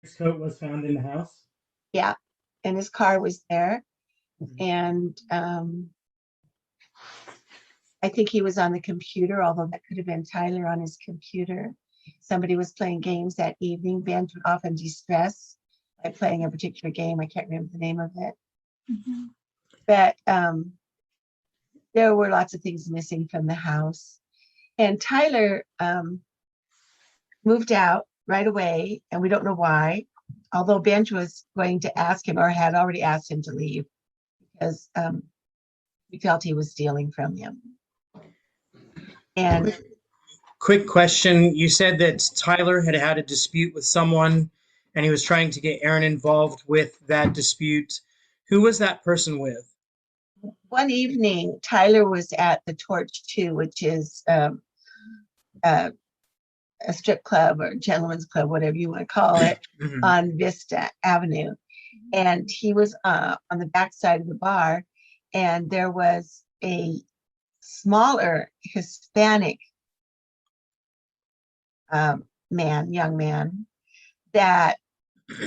coat was found in the house? Yeah, and his car was there. Mhm. And I think he was on the computer, although that could have been Tyler on his computer. Somebody was playing games that evening. Ben would often de-stress by playing a particular game. I can't remember the name of it. Mhm. But there were lots of things missing from the house. And Tyler moved out right away, and we don't know why, although Benj was going to ask him or had already asked him to leave because he felt he was stealing from him. And Quick question. You said that Tyler had had a dispute with someone and he was trying to get Ahren involved with that dispute. Who was that person with? one evening, Tyler was at the Torch 2, which is a strip club or gentleman's club, whatever you want to call it, Mhm. on Vista Avenue. And he was on the back side of the bar, and there was a smaller Hispanic young man, that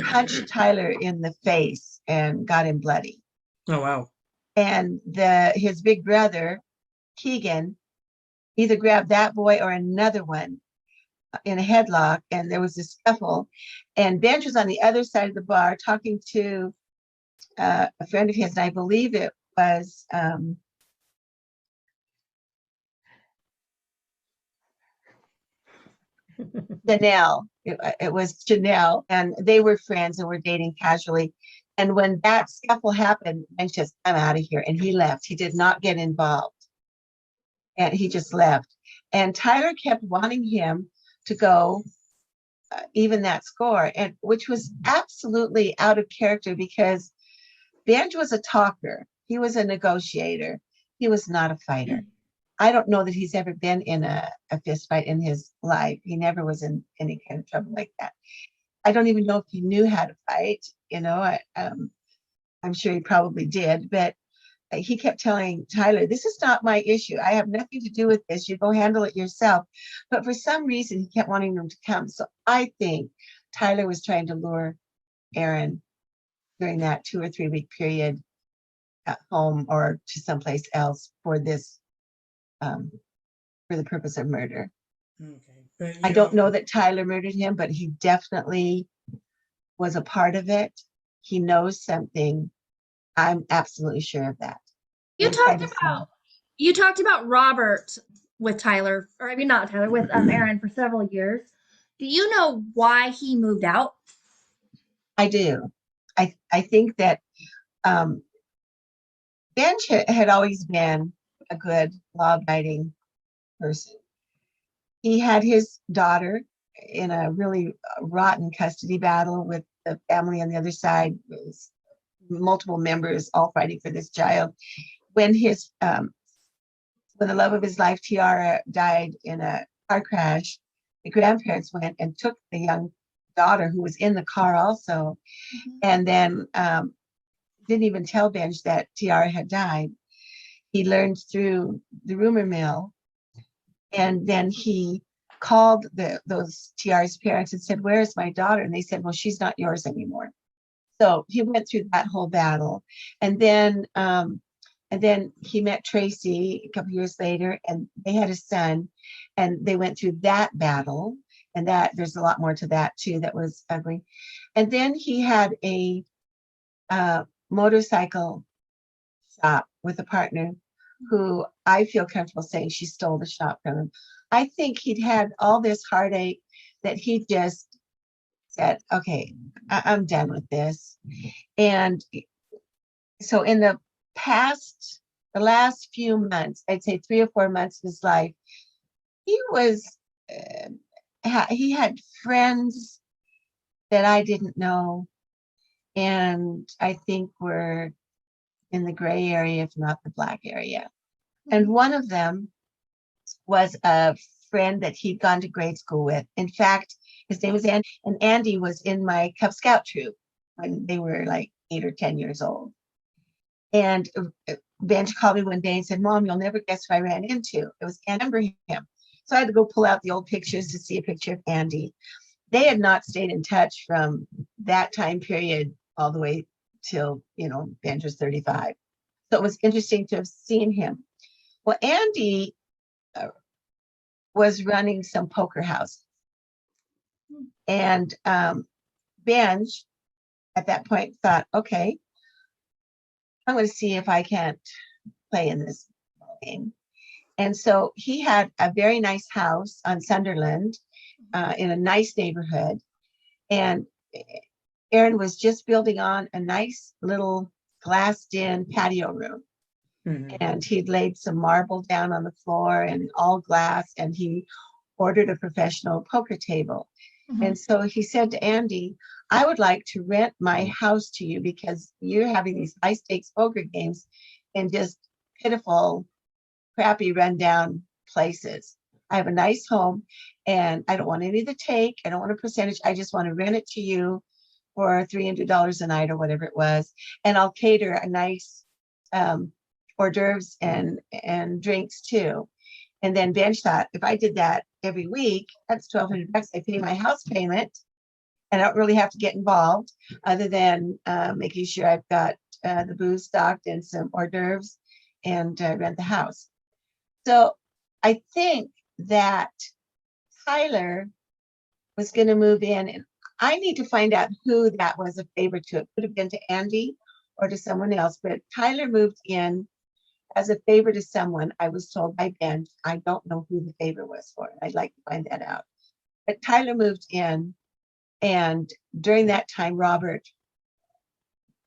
punched Tyler in the face and got him bloody. Oh, wow. And his big brother, Keegan, either grabbed that boy or another one in a headlock, and there was a scuffle. And Benj was on the other side of the bar talking to a friend of his, and I believe it was Janelle. It was Janelle, and they were friends and were dating casually. And when that scuffle happened, Ben just, I'm out of here. And he left. He did not get involved. And he just left. And Tyler kept wanting him to go even that score, and which was absolutely out of character because Benj was a talker. He was a negotiator. He was not a fighter. I don't know that he's ever been in a fist fight in his life. He never was in any kind of trouble like that. I don't even know if he knew how to fight. I'm sure he probably did, but he kept telling Tyler, this is not my issue. I have nothing to do with this. You go handle it yourself. But for some reason, he kept wanting them to come. So I think Tyler was trying to lure Ahren during that 2 or 3 week period at home or to someplace else for this, for the purpose of murder. Okay. But, I don't know that Tyler murdered him, but he definitely was a part of it. He knows something. I'm absolutely sure of that. You talked about Robert with Tyler, or I mean not Tyler, with Ahren for several years. Do you know why he moved out? I do. I think that Benj had always been a good law-abiding person. He had his daughter in a really rotten custody battle with the family on the other side. It was multiple members all fighting for this child. When the love of his life, Tiara, died in a car crash, the grandparents went and took the young daughter who was in the car also, and then didn't even tell Benj that Tiara had died. He learned through the rumor mill, and then he called those Tiara's parents and said, "Where is my daughter?" And they said, "Well, she's not yours anymore." So he went through that whole battle, and then he met Tracy a couple years later, and they had a son, and they went through that battle, and that there's a lot more to that too that was ugly. And then he had a motorcycle shop with a partner who I feel comfortable saying she stole the shop from him. I think he'd had all this heartache that he just said, okay, I'm done with this. And so in the last few months, I'd say 3 or 4 months of his life, he had friends that I didn't know, and I think were in the gray area, if not the black area. And one of them was a friend that he'd gone to grade school with. In fact, his name was Andy, and Andy was in my Cub Scout troop when they were like 8 or 10 years old. And Benj called me one day and said, "Mom, you'll never guess who I ran into." It was Andy. I remember him. So I had to go pull out the old pictures to see a picture of Andy. they had not stayed in touch from that time period all the way till, Benj was 35. So it was interesting to have seen him. Well, Andy was running some poker houses. And Benj at that point thought, okay, I'm going to see if I can't play in this game. And so he had a very nice house on Sunderland in a nice neighborhood. And Ahren was just building on a nice little glassed-in patio room. Mhm. And he'd laid some marble down on the floor and all glass, and he ordered a professional poker table. Mhm. And so he said to Andy, I would like to rent my house to you because you're having these high stakes poker games in just pitiful, crappy, rundown places. I have a nice home and I don't want any of the take. I don't want a percentage. I just want to rent it to you for $300 a night or whatever it was. And I'll cater a nice hors d'oeuvres and drinks too. And then Benj thought, if I did that every week, that's $1,200. I pay my house payment and I don't really have to get involved other than making sure I've got the booze stocked and some hors d'oeuvres and rent the house. So I think that Tyler was going to move in, and I need to find out who that was a favor to. It could have been to Andy or to someone else, but Tyler moved in as a favor to someone. I was told by Ben. I don't know who the favor was for. I'd like to find that out. But Tyler moved in, and during that time, Robert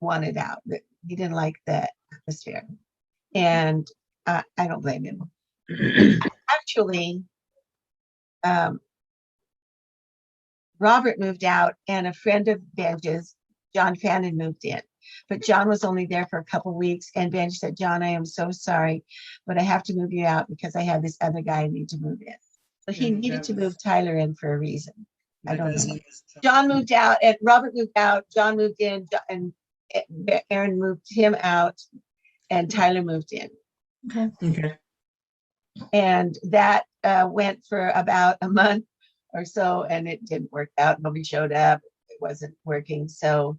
wanted out. He didn't like the atmosphere, and I don't blame him. Actually, Robert moved out, and a friend of Benj's, John Fannin, moved in. But John was only there for a couple of weeks, and Benj said, John, I am so sorry, but I have to move you out because I have this other guy I need to move in. So he needed to move Tyler in for a reason. I don't know. John moved out, and Robert moved out, John moved in, and Ahren moved him out, and Tyler moved in. Okay. And that went for about a month or so, and it didn't work out. Nobody showed up. It wasn't working. So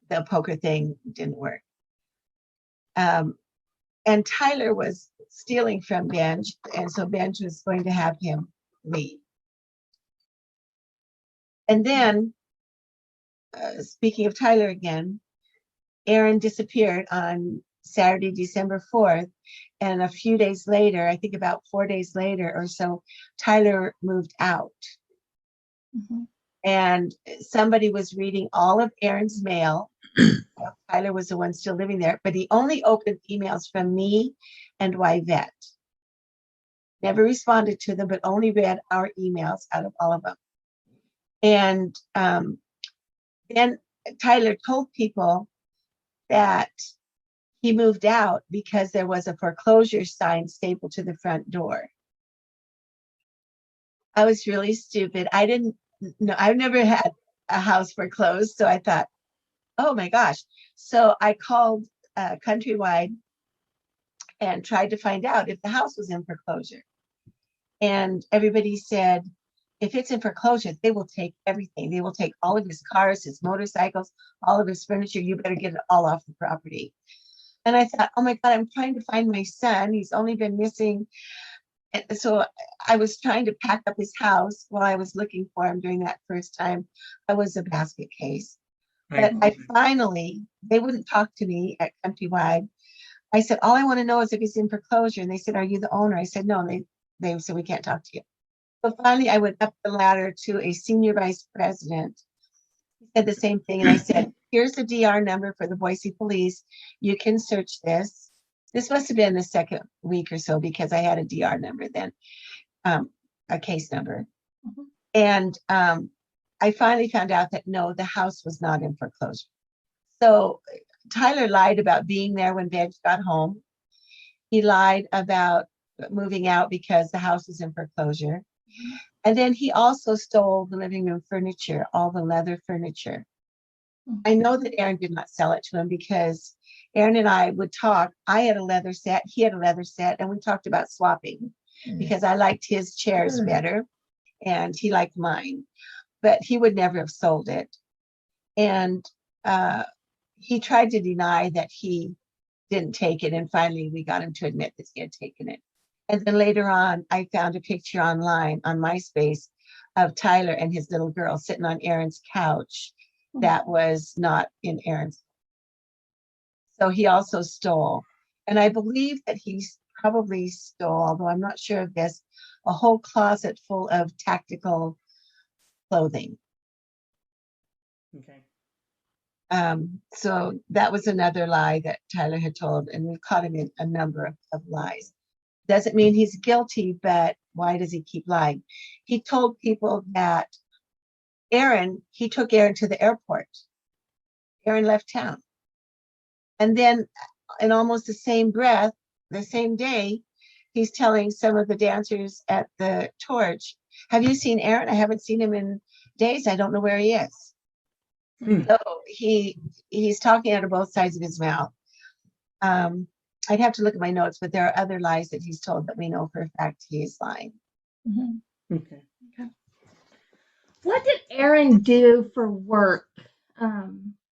the poker thing didn't work. And Tyler was stealing from Benj, and so Benj was going to have him leave. And then, speaking of Tyler again, Ahren disappeared on Saturday, December 4th. And a few days later, I think about 4 days later or so, Tyler moved out. Mm-hmm. And somebody was reading all of Ahren's mail. Tyler was the one still living there, but he only opened emails from me and Yvette. Never responded to them, but only read our emails out of all of them. And then Tyler told people that he moved out because there was a foreclosure sign stapled to the front door. I was really stupid. I didn't know. I've never had a house foreclosed, so I thought, oh my gosh. So I called Countrywide and tried to find out if the house was in foreclosure. And everybody said, if it's in foreclosure, they will take everything. They will take all of his cars, his motorcycles, all of his furniture. You better get it all off the property. And I thought, oh my God, I'm trying to find my son. He's only been missing. And so I was trying to pack up his house while I was looking for him during that first time. I was a basket case. But I finally, they wouldn't talk to me at Countrywide. I said, all I want to know is if he's in foreclosure. And they said, are you the owner? I said, no. And they said, we can't talk to you. So finally, I went up the ladder to a senior vice president. He said the same thing. And I said, here's the DR number for the Boise police. You can search this. This must have been the second week or so because I had a DR number then, a case number. Mm-hmm. And I finally found out that no, the house was not in foreclosure. So Tyler lied about being there when Benj got home. He lied about moving out because the house was in foreclosure. Mm-hmm. And then he also stole the living room furniture, all the leather furniture. Mm-hmm. I know that Ahren did not sell it to him because Ahren and I would talk. I had a leather set, he had a leather set, and we talked about swapping because I liked his chairs better. and he liked mine, but he would never have sold it. And he tried to deny that he didn't take it. And finally, we got him to admit that he had taken it. And then later on, I found a picture online on MySpace of Tyler and his little girl sitting on Ahren's couch that was not in Ahren's. So he also stole. And I believe that he probably stole, although I'm not sure of this, a whole closet full of tactical clothing. Okay. So that was another lie that Tyler had told, and we caught him in a number of lies. Doesn't mean he's guilty, but why does he keep lying? He told people that he took Ahren to the airport. Ahren left town. And then in almost the same breath, the same day, he's telling some of the dancers at the Torch, have you seen Ahren? I haven't seen him in days. I don't know where he is. So he's talking out of both sides of his mouth. I'd have to look at my notes, but there are other lies that he's told that we know for a fact he is lying. Okay. What did Ahren do for work?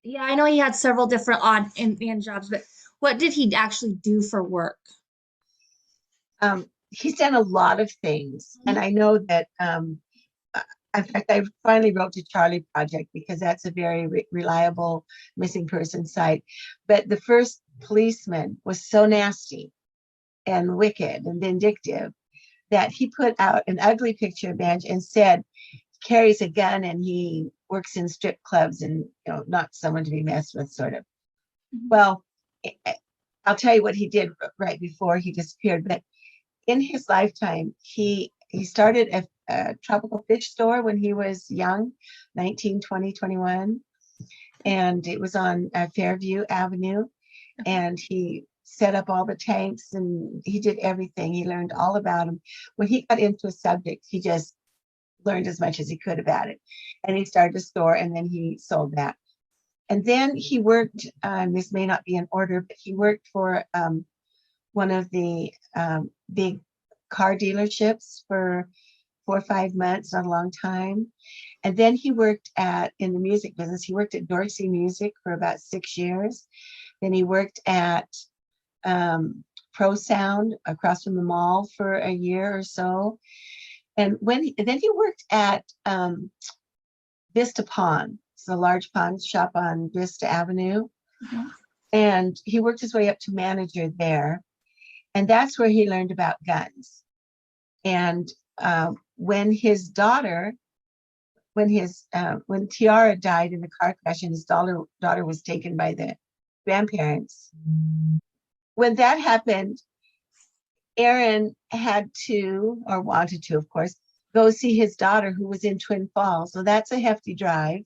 Yeah, I know he had several different odd and jobs, but what did he actually do for work? He's done a lot of things, and I know that in fact, I finally wrote to Charlie Project because that's a very reliable missing person site. But the first policeman was so nasty and wicked and vindictive that he put out an ugly picture of Benj and said he carries a gun and he works in strip clubs and, not someone to be messed with, sort of. Well, I'll tell you what he did right before he disappeared. But in his lifetime, he started a tropical fish store when he was young, 19, 20, 21. And it was on Fairview Avenue. And he set up all the tanks and he did everything. He learned all about them. When he got into a subject, he just learned as much as he could about it. And he started a store and then he sold that. And then he worked, this may not be in order, but he worked for one of the big car dealerships for 4 or 5 months, not a long time. And then he worked in the music business. He worked at Dorsey Music for about 6 years. Then he worked at Pro Sound across from the mall for a year or so. And then he worked at Vista Pawn. It's a large pawn shop on Vista Avenue. And he worked his way up to manager there. And that's where he learned about guns. And when his daughter, when Tiara died in the car crash and his daughter was taken by the grandparents, when that happened, Ahren had to, or wanted to, of course, go see his daughter who was in Twin Falls. So that's a hefty drive.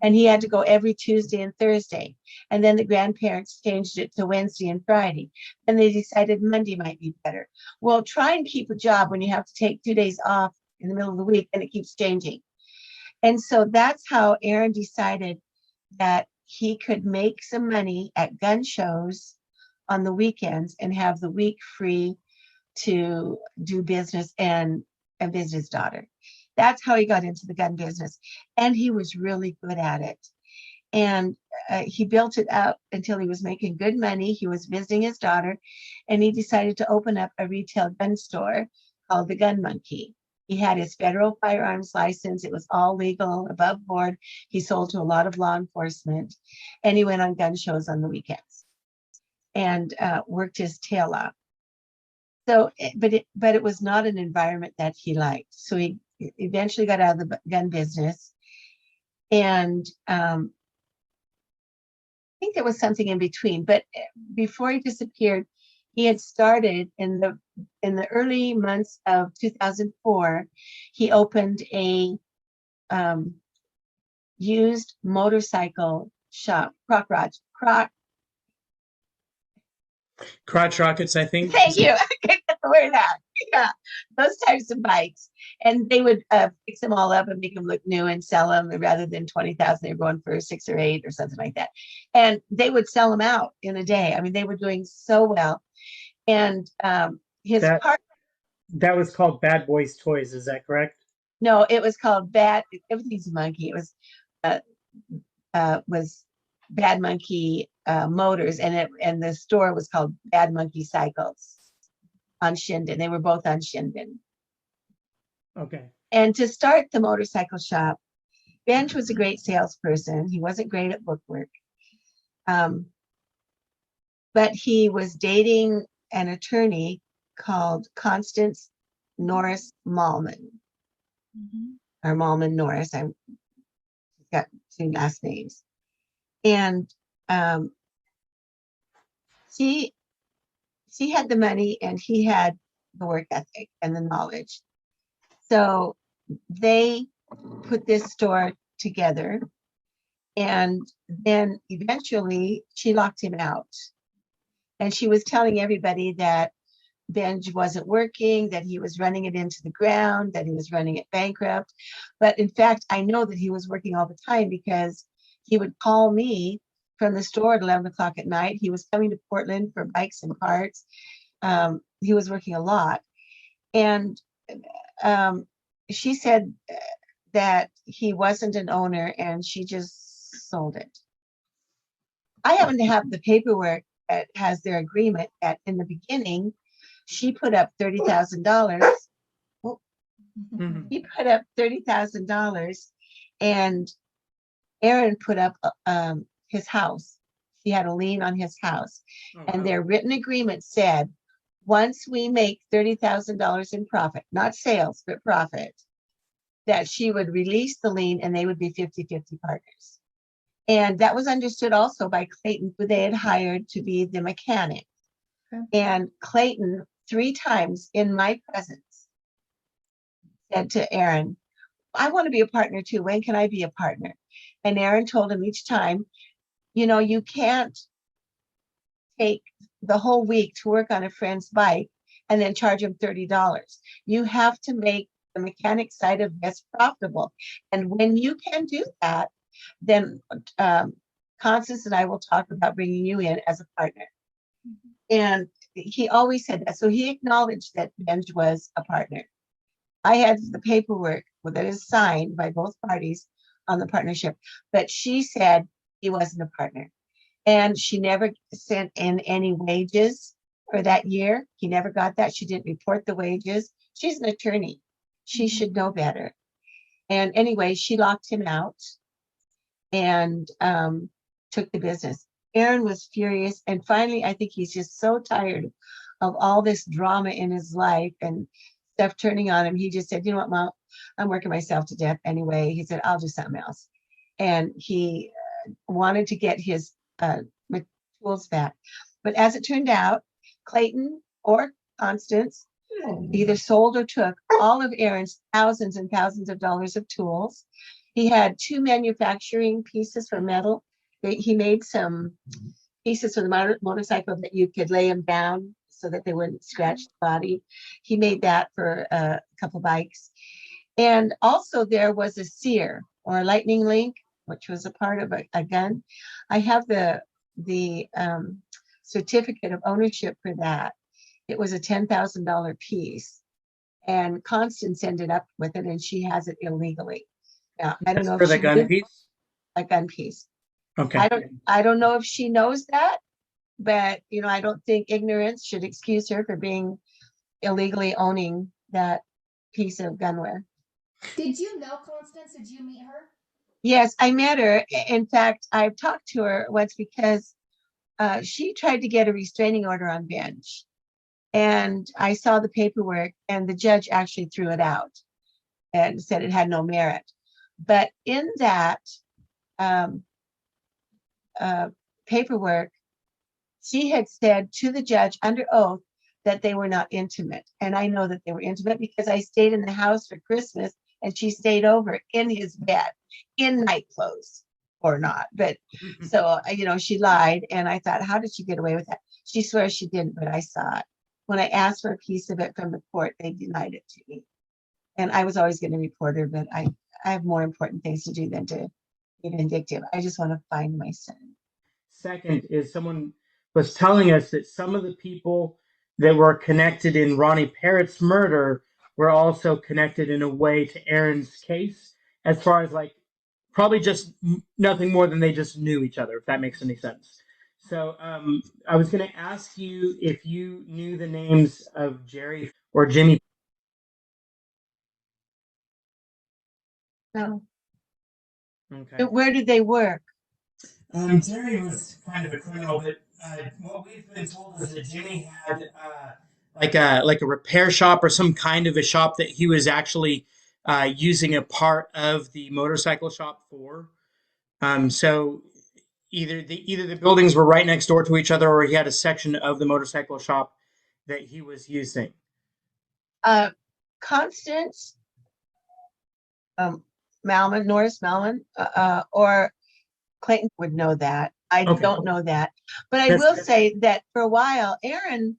And he had to go every Tuesday and Thursday. And then the grandparents changed it to Wednesday and Friday. And they decided Monday might be better. Well, try and keep a job when you have to take 2 days off in the middle of the week and it keeps changing. And so that's how Ahren decided that he could make some money at gun shows on the weekends and have the week free to do business and visit his daughter. That's how he got into the gun business. And he was really good at it. And he built it up until he was making good money. He was visiting his daughter, and he decided to open up a retail gun store called the Gun Monkey. He had his federal firearms license. It was all legal, above board. He sold to a lot of law enforcement, and he went on gun shows on the weekends and worked his tail off. So, but it was not an environment that he liked. So he eventually got out of the gun business, and I think there was something in between. But before he disappeared, he had started in the early months of 2004. He opened a used motorcycle shop, Crotch rockets, I think. Thank you. I couldn't get the word out. Yeah, those types of bikes. And they would fix them all up and make them look new and sell them rather than 20,000. They were going for 6 or 8 or something like that. And they would sell them out in a day. I mean, they were doing so well. And his partner. That was called Bad Boys Toys. Is that correct? No, it was called Bad. Everything's a monkey. It was Bad Monkey Motors, and the store was called Bad Monkey Cycles on Shinden. They were both on Shinden. Okay. And to start the motorcycle shop, Benj was a great salesperson. He wasn't great at bookwork. But he was dating an attorney called Constance Norris Mallman, or Mallman Norris. I've got two last names. And she had the money and he had the work ethic and the knowledge. So they put this store together, and then eventually she locked him out. And she was telling everybody that Benj wasn't working, that he was running it into the ground, that he was running it bankrupt. But in fact, I know that he was working all the time because he would call me from the store at 11 o'clock at night. He was coming to Portland for bikes and parts. He was working a lot. And she said that he wasn't an owner and she just sold it. I happen to have the paperwork that has their agreement that in the beginning, she put up $30,000. He put up $30,000 and Ahren put up his house. She had a lien on his house. And their written agreement said, once we make $30,000 in profit, not sales, but profit, that she would release the lien and they would be 50-50 partners. And that was understood also by Clayton, who they had hired to be the mechanic. Okay. And Clayton, 3 times in my presence, said to Ahren, I want to be a partner too. When can I be a partner? And Ahren told him each time, you know, you can't take the whole week to work on a friend's bike and then charge him $30. You have to make the mechanic side of this profitable. And when you can do that, then Constance and I will talk about bringing you in as a partner. And he always said that. So he acknowledged that Benj was a partner. I had the paperwork that is signed by both parties on the partnership, but she said he wasn't a partner. And she never sent in any wages for that year. He never got that. She didn't report the wages. She's an attorney. She should know better. And anyway, she locked him out and took the business. Ahren was furious. And finally, I think he's just so tired of all this drama in his life and stuff turning on him. He just said, you know what, Mom, I'm working myself to death anyway. He said, I'll do something else. And he wanted to get his tools back. But as it turned out, Clayton or Constance either sold or took all of Ahren's thousands and thousands of dollars of tools. He had 2 manufacturing pieces for metal. He made some pieces for the motorcycle that you could lay them down so that they wouldn't scratch the body. He made that for a couple bikes. And also there was a sear or a lightning link, which was a part of a gun. I have the certificate of ownership for that. It was a $10,000 piece. And Constance ended up with it and she has it illegally. Now, I don't know for if the she gun piece? A gun piece. Okay. I don't know if she knows that, but you know, I don't think ignorance should excuse her for being illegally owning that piece of gunware. Did you know Constance? Did you meet her? Yes, I met her. In fact, I've talked to her once because she tried to get a restraining order on Benj. And I saw the paperwork and the judge actually threw it out and said it had no merit. But in that paperwork, she had said to the judge under oath that they were not intimate. And I know that they were intimate because I stayed in the house for Christmas and she stayed over in his bed in night clothes or not. But so, you know, she lied. And I thought, how did she get away with that? She swears she didn't, but I saw it. When I asked for a piece of it from the court, they denied it to me. And I was always going to report her, but I have more important things to do than to be vindictive. I just want to find my son. Second is someone was telling us that some of the people that were connected in Ronnie Parrott's murder were also connected in a way to Aaron's case, as far as like probably just nothing more than they just knew each other, if that makes any sense. So I was going to ask you if you knew the names of Jerry or Jimmy. No. Okay. Where did they work? Jerry was kind of a criminal, but what we've been told is that Jimmy had like a repair shop or some kind of a shop that he was actually using a part of the motorcycle shop for. So either the buildings were right next door to each other, or he had a section of the motorcycle shop that he was using. Constance Malman, Norris Malman, or Clayton would know that. I Okay. don't know that, but I That's will good. say that for a while, Ahren,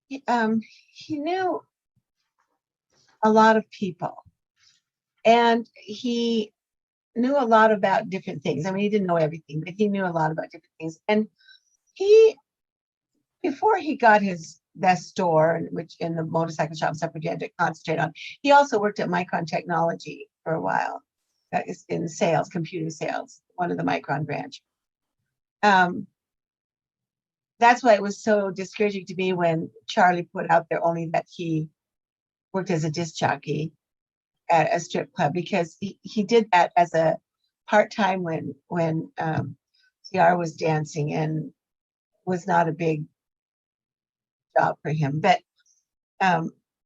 he knew a lot of people, and he knew a lot about different things. I mean, he didn't know everything, but he knew a lot about different things. And he, before he got that store, which in the motorcycle shop stuff, which he had to concentrate on, he also worked at Micron Technology for a while. That is in sales, computer sales, one of the Micron branch. That's why it was so discouraging to me when Charlie put out there only that he worked as a disc jockey at a strip club, because he did that as a part-time when TR was dancing, and was not a big job for him. But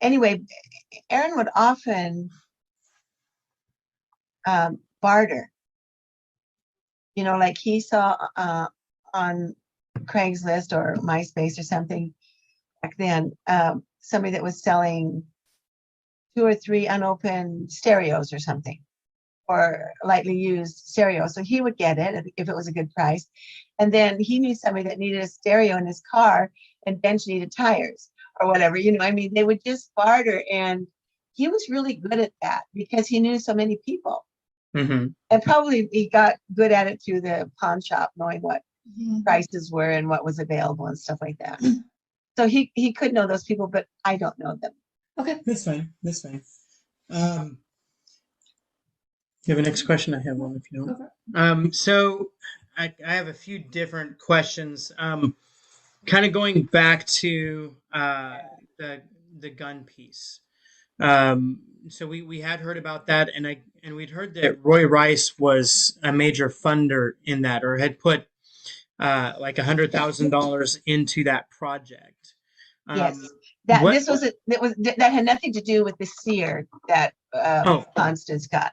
anyway, Ahren would often barter. You know, like he saw on Craigslist or MySpace or something back then, somebody that was selling 2 or 3 unopened stereos or something, or lightly used stereo. So he would get it if it was a good price. And then he knew somebody that needed a stereo in his car, and Bench needed tires or whatever. You know, I mean, they would just barter. And he was really good at that because he knew so many people. Mm-hmm. And probably he got good at it through the pawn shop, knowing what prices were and what was available and stuff like that. So he could know those people, but I don't know them. Okay, that's fine. That's fine. You have a next question? I have one if you don't. So I have a few different questions. Kind of going back to the gun piece. So we had heard about that, and we'd heard that Roy Rice was a major funder in that, or had put like $100,000 into that project. Yes, that What? this was that had nothing to do with the seer that Oh. Constance got.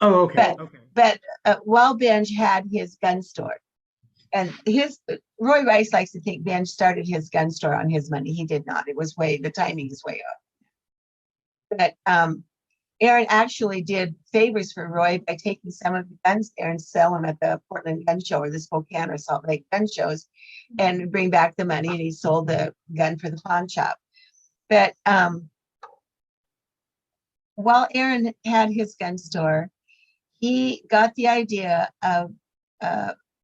Oh, okay. But while Benj had his gun store, and Roy Rice likes to think Benj started his gun store on his money. He did not. It was the timing is way off. But Ahren actually did favors for Roy by taking some of the guns there and sell them at the Portland Gun Show or the Spokane or Salt Lake gun shows, and bring back the money. And he sold the gun for the pawn shop. But while Ahren had his gun store, he got the idea of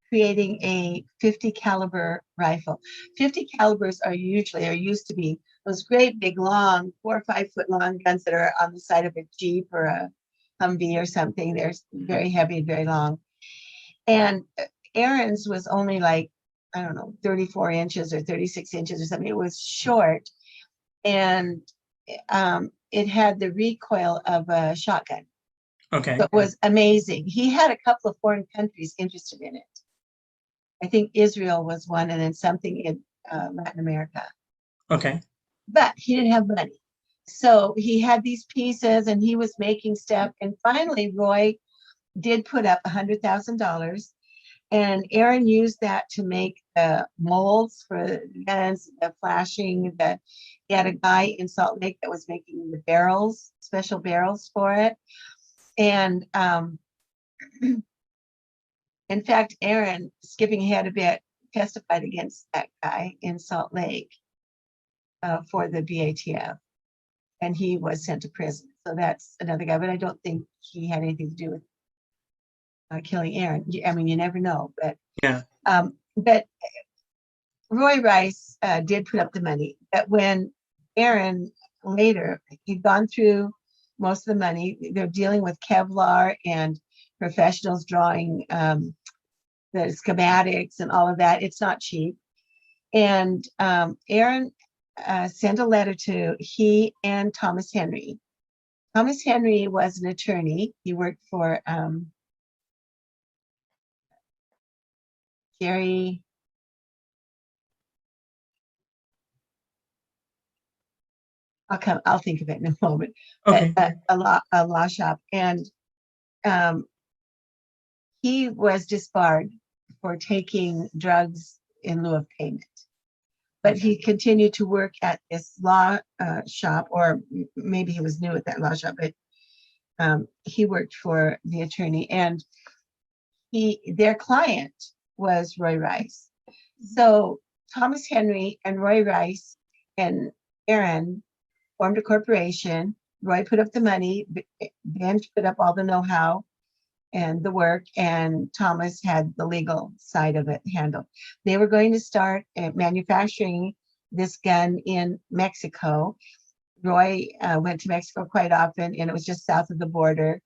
creating a 50 caliber rifle. 50 calibers used to be those great big long 4 or 5 foot long guns that are on the side of a Jeep or a Humvee or something. They're very heavy and very long. And Ahren's was only like, I don't know, 34 inches or 36 inches or something. It was short, and it had the recoil of a shotgun. Okay. So it was amazing. He had a couple of foreign countries interested in it. I think Israel was one, and then something in Latin America. Okay. But he didn't have money. So he had these pieces, and he was making stuff. And finally, Roy did put up $100,000. And Ahren used that to make the molds for the guns, the flashing. He had a guy in Salt Lake that was making the barrels, special barrels for it. And in fact, Ahren, skipping ahead a bit, testified against that guy in Salt Lake for the BATF, and he was sent to prison. So that's another guy, but I don't think he had anything to do with killing Ahren. I mean, you never know, but yeah. But Roy Rice did put up the money, but when Ahren later, he'd gone through most of the money. They're dealing with Kevlar and professionals drawing the schematics and all of that. It's not cheap. And Ahren sent a letter to he and Thomas Henry. Thomas Henry was an attorney. He worked for Jerry. I'll think of it in a moment. Okay. A law shop, and he was disbarred for taking drugs in lieu of payment. But he continued to work at this law shop, or maybe he was new at that law shop, but he worked for the attorney, and their client was Roy Rice. So Thomas Henry and Roy Rice and Ahren formed a corporation. Roy put up the money, Benj put up all the know-how and the work, and Thomas had the legal side of it handled. They were going to start manufacturing this gun in Mexico. Roy went to Mexico quite often, and it was just south of the border.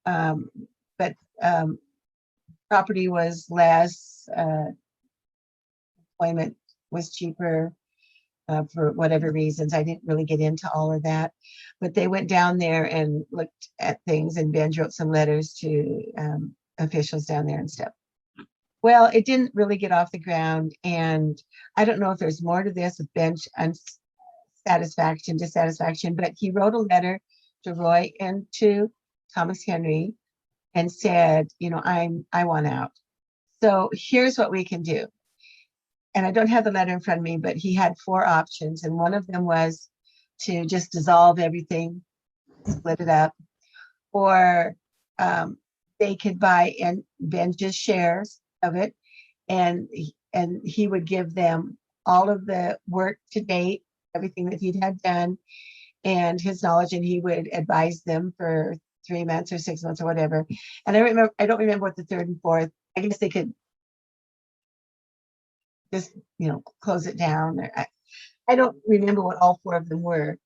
But property was less, employment was cheaper. For whatever reasons. I didn't really get into all of that, but they went down there and looked at things, and Benj wrote some letters to officials down there and stuff. Well, it didn't really get off the ground, and I don't know if there's more to this with Benj dissatisfaction, but he wrote a letter to Roy and to Thomas Henry and said, I want out. So here's what we can do. And I don't have the letter in front of me, but he had 4 options. And one of them was to just dissolve everything, split it up, or they could buy and Benj's shares of it. And he would give them all of the work to date, everything that he'd had done, and his knowledge, and he would advise them for 3 months or 6 months or whatever. And I don't remember what the 3rd and 4th, I guess they could just close it down. I don't remember what all 4 of them were,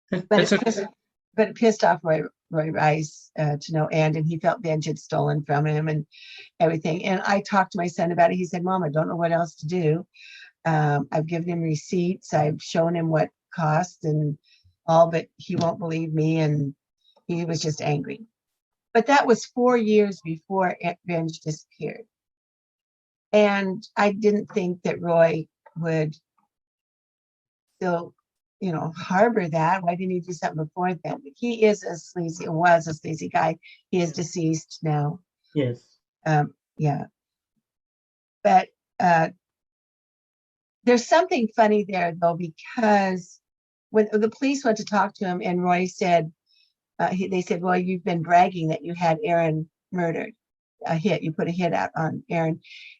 but it pissed off Roy Rice to no end, and he felt Benj had stolen from him and everything. And I talked to my son about it. He said, "Mom, I don't know what else to do. I've given him receipts. I've shown him what cost and all, but he won't believe me." And he was just angry. But that was 4 years before Benj disappeared. And I didn't think that Roy would still, harbor that. Why didn't he do something before then? He was a sleazy guy. He is deceased now. Yes. Yeah. But there's something funny there, though, because when the police went to talk to him, and Roy said, they said, "Well, you've been bragging that you had Ahren murdered. You put a hit out on Ahren."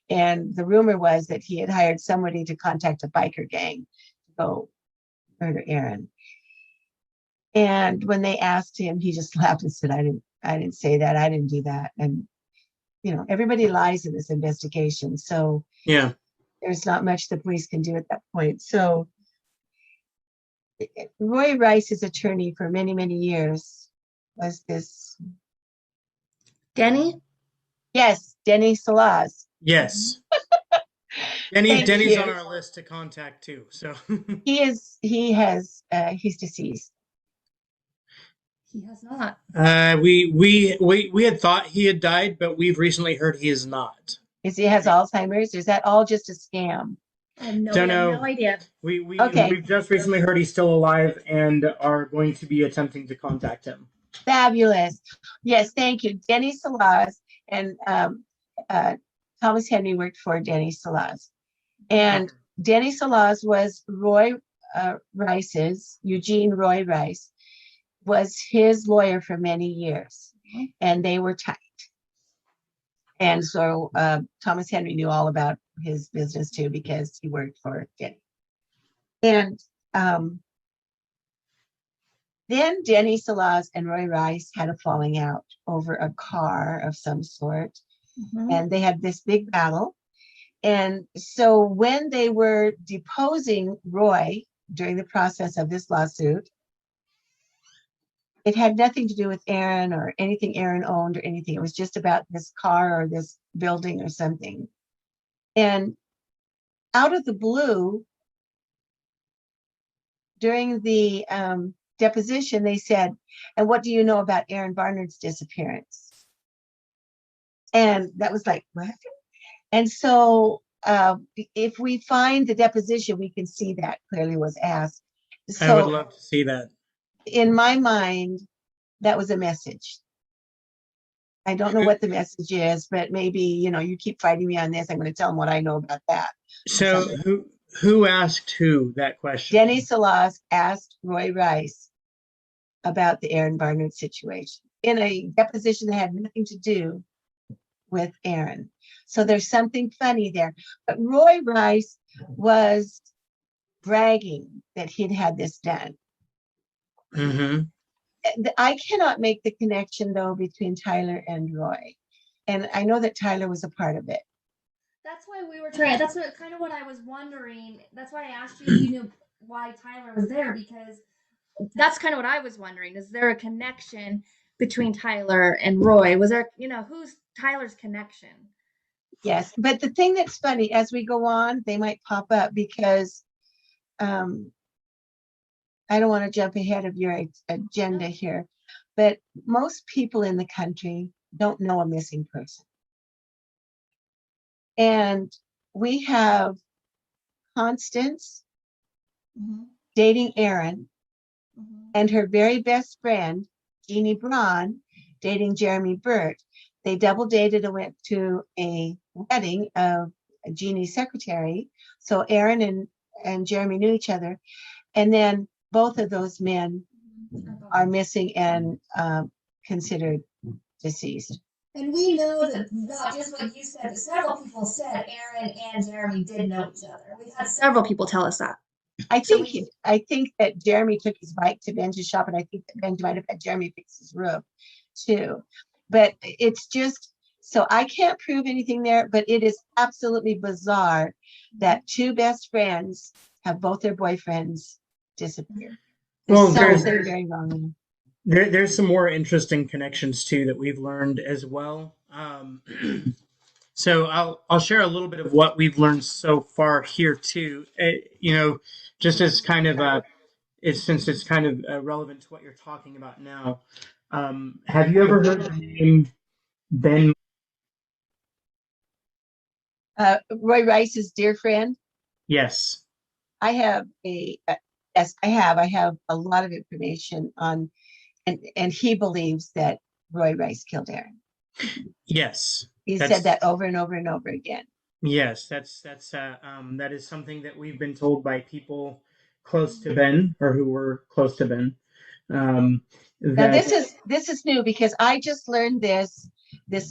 And the rumor was that he had hired somebody to contact a biker gang to go murder Ahren. And when they asked him, he just laughed and said, I didn't say that. I didn't do that. And, everybody lies in this investigation. So yeah, there's not much the police can do at that point. So Roy Rice's attorney for many, many years was this. Denny? Yes, Denny Salaz. yes. Denny's on our list to contact too. So he's deceased. He has not. We had thought he had died, but we've recently heard he is not. He has Alzheimer's? Is that all just a scam? I have no, Don't know. no idea. We've just recently heard he's still alive and are going to be attempting to contact him. Fabulous. Yes, thank you. Denny Salaz and Thomas Henry worked for Denny Salaz. And Denny Salaz was Eugene Roy Rice, was his lawyer for many years, and they were tight. And so Thomas Henry knew all about his business too, because he worked for Denny. And then Denny Salaz and Roy Rice had a falling out over a car of some sort. And they had this big battle. And so when they were deposing Roy during the process of this lawsuit, it had nothing to do with Ahren or anything Ahren owned or anything. It was just about this car or this building or something. And out of the blue, during the deposition, they said, "And what do you know about Ahren Barnard's disappearance?" And that was like, what? And so if we find the deposition, we can see that clearly was asked. I would So love to see that. in my mind, that was a message. I don't know what the message is, but maybe, you keep fighting me on this. I'm going to tell them what I know about that. So who asked who that question? Denny Salas asked Roy Rice about the Ahren Barnard situation in a deposition that had nothing to do with Ahren. So there's something funny there. But Roy Rice was bragging that he'd had this done. Mm-hmm. I cannot make the connection, though, between Tyler and Roy. And I know that Tyler was a part of it. That's why we were trying. That's kind of what I was wondering. That's why I asked you if you knew why Tyler was there, because that's kind of what I was wondering. Is there a connection between Tyler and Roy? Was there, who's Tyler's connection? Yes. But the thing that's funny, as we go on, they might pop up because I don't want to jump ahead of your agenda here, but most people in the country don't know a missing person. And we have Constance dating Ahren, and her very best friend, Jeannie Braun, dating Jeremy Burt. They double dated and went to a wedding of Jeannie's secretary. So Ahren and Jeremy knew each other. And then both of those men are missing and considered deceased. And we know that not just what you said, but several people said Ahren and Jeremy did know each other. We've had several people tell us that. I think that Jeremy took his bike to Ben's shop, and I think that Ben might have had Jeremy fix his roof too. But it's just, so I can't prove anything there, but it is absolutely bizarre that two best friends have both their boyfriends disappear. Well, there's something very wrong. There's some more interesting connections too that we've learned as well. So I'll share a little bit of what we've learned so far here too. Just as kind of since it's kind of relevant to what you're talking about now. Have you ever heard the name Ben? Roy Rice's dear friend. Yes. I have yes, I have a lot of information on, and he believes that Roy Rice killed Ahren. Yes. He said that over and over and over again. Yes, that is something that we've been told by people close to Ben or who were close to Ben. Now this is new because I just learned this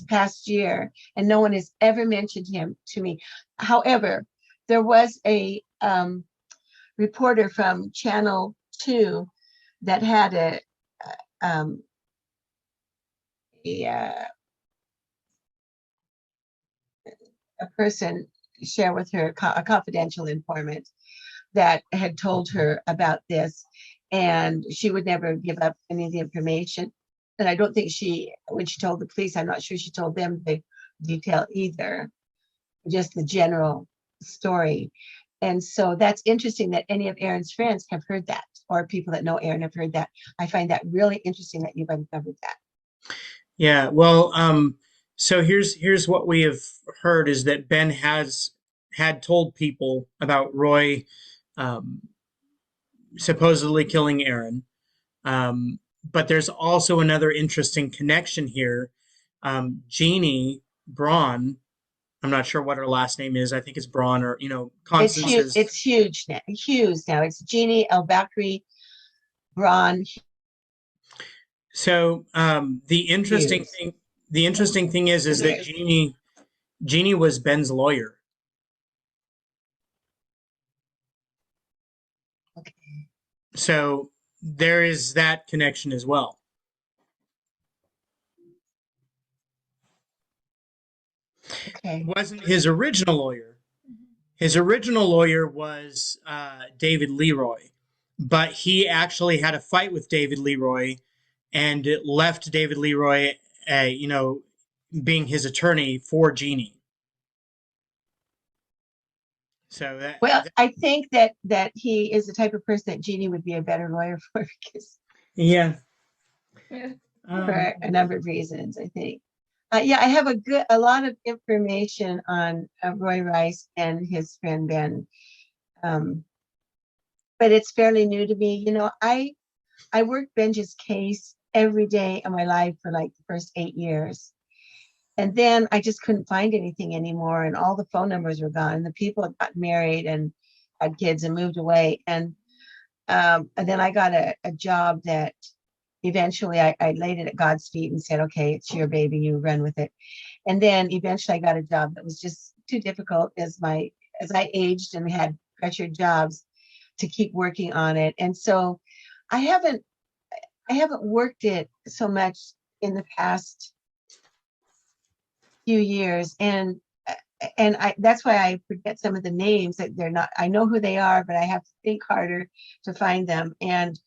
past year, and no one has ever mentioned him to me. However, there was a reporter from Channel 2 that had a person share with her, a confidential informant that had told her about this, and she would never give up any of the information. And I don't think when she told the police, I'm not sure she told them the detail either, just the general story. And so that's interesting that any of Ahren's friends have heard that, or people that know Ahren have heard that. I find that really interesting that you've uncovered that. Yeah, well, so here's what we have heard is that Ben had told people about Roy supposedly killing Ahren. But there's also another interesting connection here. Jeannie Braun, I'm not sure what her last name is. I think it's Braun or, Constance. It's huge now. Hughes now. It's Jeannie El-Bakri Braun. So the interesting thing is that Jeannie was Ben's lawyer. Okay. So there is that connection as well. Okay. Wasn't his original lawyer, His original lawyer was David Leroy, but he actually had a fight with David Leroy and left David Leroy, being his attorney for Jeannie. So Well, I think that he is the type of person that Jeannie would be a better lawyer for, because yeah. for a number of reasons, I think. Yeah, I have a lot of information on Roy Rice and his friend Ben, but it's fairly new to me. I worked Benji's case every day of my life for like the first 8 years. And then I just couldn't find anything anymore. And all the phone numbers were gone. And the people had gotten married and had kids and moved away. And then I got a job that eventually I laid it at God's feet and said, okay, it's your baby, you run with it. And then eventually I got a job that was just too difficult as I aged and had pressured jobs to keep working on it. And so I haven't worked it so much in the past few years, and that's why I forget some of the names. That they're not, I know who they are, but I have to think harder to find them. And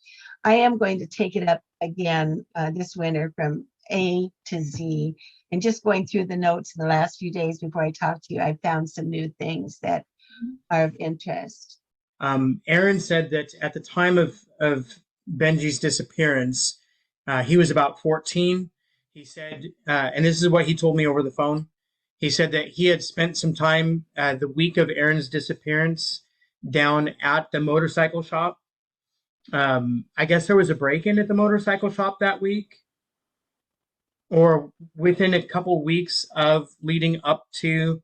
I am going to take it up again this winter from A to Z, and just going through the notes in the last few days before I talk to you, I found some new things that are of interest. Ahren said that at the time of Benji's disappearance, he was about 14. He said, and this is what he told me over the phone. He said that he had spent some time the week of Ahren's disappearance down at the motorcycle shop. I guess there was a break-in at the motorcycle shop that week, or within a couple weeks of leading up to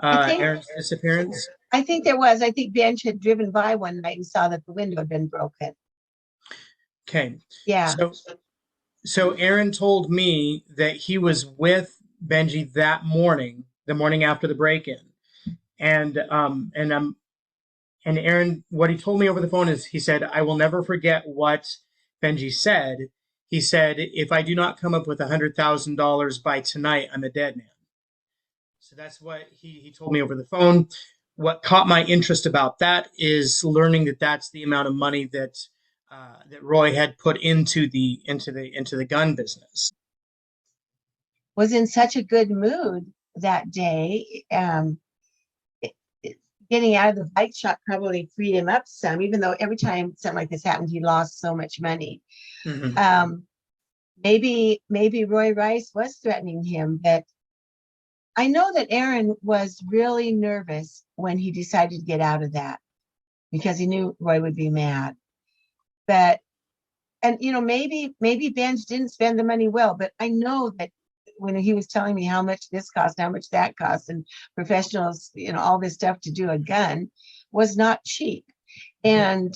Ahren's disappearance. I think there was. I think Benj had driven by one night and saw that the window had been broken. Okay. Yeah. So Ahren told me that he was with Benji that morning, the morning after the break-in, and Ahren, what he told me over the phone is, he said, I will never forget what Benji said. He said, if I do not come up with $100,000 by tonight, I'm a dead man. So that's what he told me over the phone. What caught my interest about that is learning that that's the amount of money that Roy had put into the gun business. Was in such a good mood that day. Getting out of the bike shop probably freed him up some, even though every time something like this happened, he lost so much money. Mm-hmm. Maybe Roy Rice was threatening him, but I know that Ahren was really nervous when he decided to get out of that, because he knew Roy would be mad. But, and maybe Benj didn't spend the money well, but I know that when he was telling me how much this cost, how much that cost, and professionals, all this stuff to do a gun was not cheap. And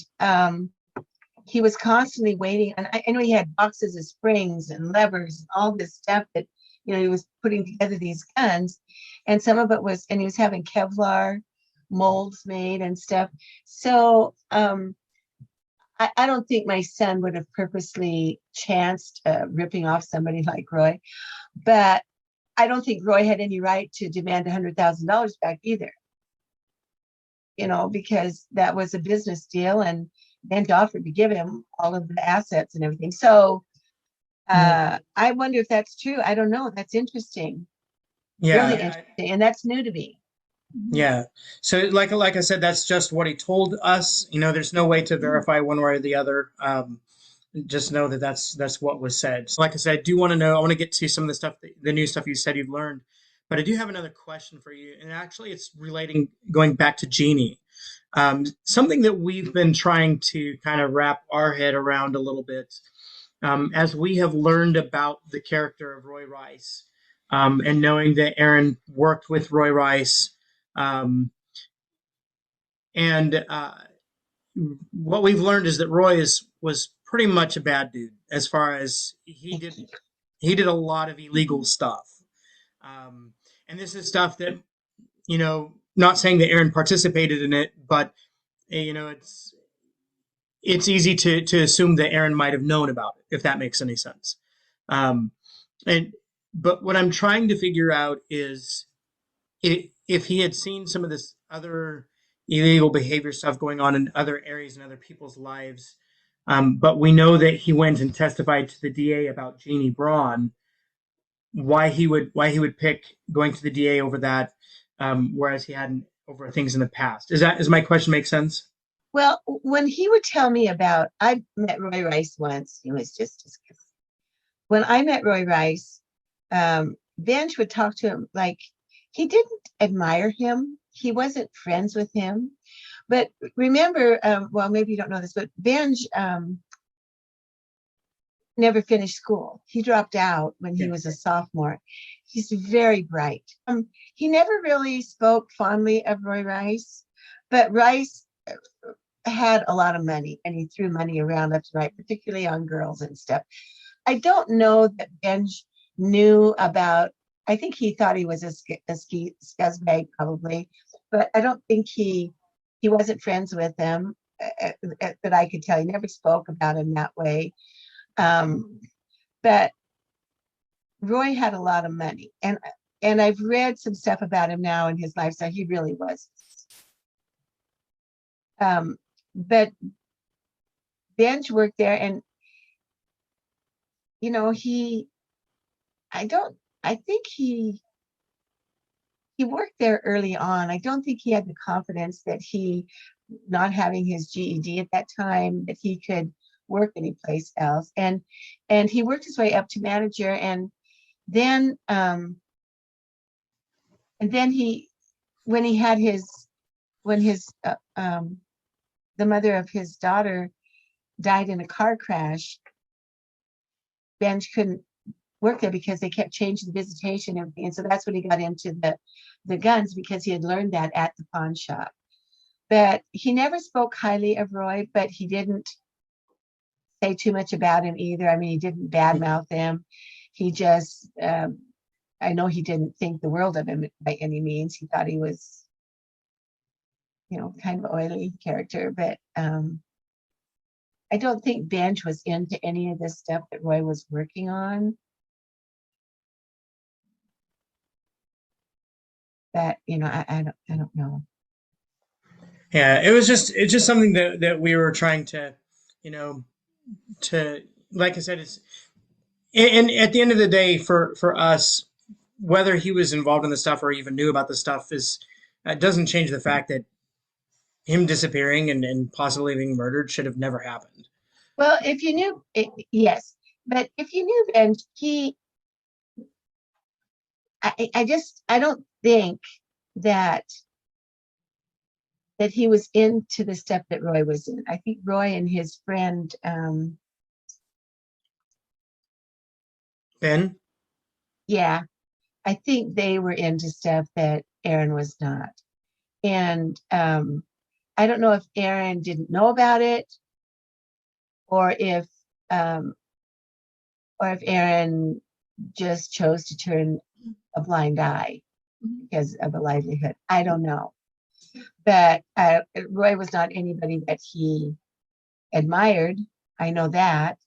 he was constantly waiting. And I know he had boxes of springs and levers and all this stuff that, he was putting together these guns. And some of it was, and he was having Kevlar molds made and stuff. So I don't think my son would have purposely chanced ripping off somebody like Roy. But I don't think Roy had any right to demand $100,000 back either, because that was a business deal, and Benj offered to give him all of the assets and everything. So I wonder if that's true. I don't know. That's interesting. Yeah, really interesting, and that's new to me. Yeah. So like I said, that's just what he told us. There's no way to verify one way or the other. Just know that that's what was said. So like I said, I want to get to some of the stuff, the new stuff you said you've learned, but I do have another question for you. And actually it's going back to Jeannie. Something that we've been trying to kind of wrap our head around a little bit, as we have learned about the character of Roy Rice, and knowing that Ahren worked with Roy Rice, and what we've learned is that Roy was pretty much a bad dude, as far as he did a lot of illegal stuff. And this is stuff that, not saying that Ahren participated in it, but it's easy to assume that Ahren might have known about it, if that makes any sense. But what I'm trying to figure out is if he had seen some of this other illegal behavior stuff going on in other areas in other people's lives. But we know that he went and testified to the DA about Jeannie Braun. Why he would pick going to the DA over that, whereas he hadn't over things in the past. Is my question make sense? Well, when he would tell me about, I met Roy Rice once. He was just when I met Roy Rice, Benj would talk to him like he didn't admire him. He wasn't friends with him. But remember, well, maybe you don't know this, but Benj never finished school. He dropped out when he was a sophomore. He's very bright. He never really spoke fondly of Roy Rice, but Rice had a lot of money and he threw money around left and right, particularly on girls and stuff. I don't know that Benj knew about, I think he thought he was a scuzzbag probably, but I don't think he wasn't friends with them that I could tell. He never spoke about him that way. But Roy had a lot of money, and I've read some stuff about him now in his lifestyle. He really was. But Benj worked there, and you know, I think he worked there early on. I don't think he had the confidence that he, not having his GED at that time, that he could work anyplace else. And he worked his way up to manager, and then he, when the mother of his daughter died in a car crash, Benj couldn't work there because they kept changing the visitation and everything. And so that's when he got into the guns, because he had learned that at the pawn shop. But he never spoke highly of Roy, but he didn't say too much about him either. I mean, he didn't badmouth him. He just, I know he didn't think the world of him by any means. He thought he was, you know, kind of oily character, but I don't think Benj was into any of this stuff that Roy was working on. But, you know, I don't know. Yeah, it's just something that we were trying to, you know, to, like I said, and at the end of the day, for us, whether he was involved in the stuff or even knew about the stuff doesn't change the fact that him disappearing and possibly being murdered should have never happened. Well, if you knew, yes, but if you knew Benj, I don't think that he was into the stuff that Roy was in. I think Roy and his friend Ben? Yeah, I think they were into stuff that Ahren was not. And I don't know if Ahren didn't know about it, or if Ahren just chose to turn a blind eye because of a livelihood. I don't know. But Roy was not anybody that he admired. I know that.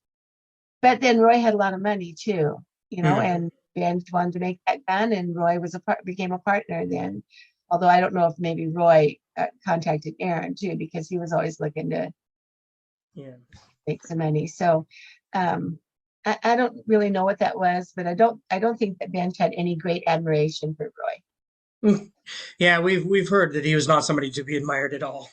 But then Roy had a lot of money too, you know, and Ben wanted to make that gun, and Roy became a partner then. Although I don't know if maybe Roy contacted Ahren too, because he was always looking to make some money. So I don't really know what that was, but I don't think that Benj had any great admiration for Roy. Yeah, we've heard that he was not somebody to be admired at all.